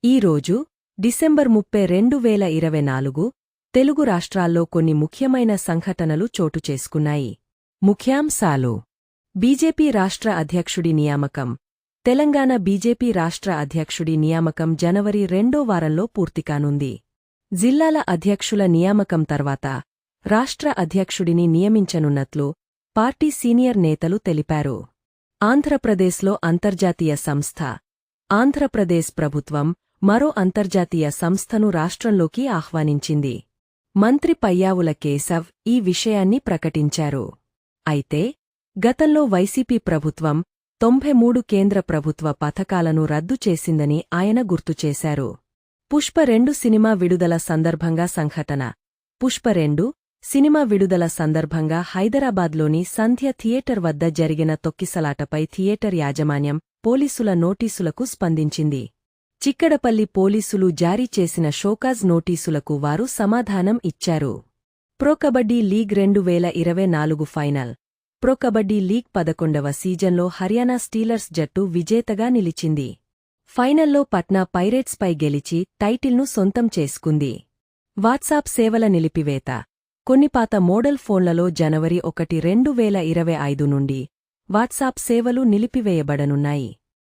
ఈరోజు డిసెంబర్ 30, 2024 తెలుగు రాష్ట్రాల్లో కొన్ని ముఖ్యమైన సంఘటనలు చోటుచేసుకున్నాయి. ముఖ్యాంశాలు: బీజేపీ రాష్ట్ర అధ్యక్షుడి నియామకం. తెలంగాణ బీజేపీ రాష్ట్ర అధ్యక్షుడి నియామకం జనవరి 2వ వారంలో పూర్తికానుంది. జిల్లాల అధ్యక్షుల నియామకం తర్వాత రాష్ట్ర అధ్యక్షుడిని నియమించనున్నట్లు పార్టీ సీనియర్ నేతలు తెలిపారు. ఆంధ్రప్రదేశ్లో అంతర్జాతీయ సంస్థ. ఆంధ్రప్రదేశ్ ప్రభుత్వం మరో అంతర్జాతీయ సంస్థను రాష్ట్రంలోకి ఆహ్వానించింది. మంత్రి పయ్యావుల కేశవ్ ఈ విషయాన్ని ప్రకటించారు. అయితే గతంలో వైసీపీ ప్రభుత్వం 93 కేంద్ర ప్రభుత్వ పథకాలను రద్దు చేసిందని ఆయన గుర్తుచేశారు. పుష్ప-2 సినిమా విడుదల సందర్భంగా సంఘటన. పుష్ప-2 సినిమా విడుదల సందర్భంగా హైదరాబాద్లోని సంధ్య థియేటర్ వద్ద జరిగిన తొక్కిసలాటపై థియేటర్ యాజమాన్యం పోలీసుల నోటీసులకు స్పందించింది. చిక్కడపల్లి పోలీసులు జారీ చేసిన షోకాజ్ నోటీసులకు వారు సమాధానం ఇచ్చారు. Pro kabaddi league 2024 final. Pro kabaddi league 11వ సీజన్లో హర్యానా స్టీలర్స్ జట్టు విజేతగా నిలిచింది. ఫైనల్లో పట్నా పైరేట్స్పై గెలిచి టైటిల్ను సొంతం చేసుకుంది. వాట్సాప్ సేవల నిలిపివేత. కొన్ని పాత మోడల్ ఫోన్లలో జనవరి 1, 2025 నుండి వాట్సాప్ సేవలు నిలిపివేయబడనున్నాయి.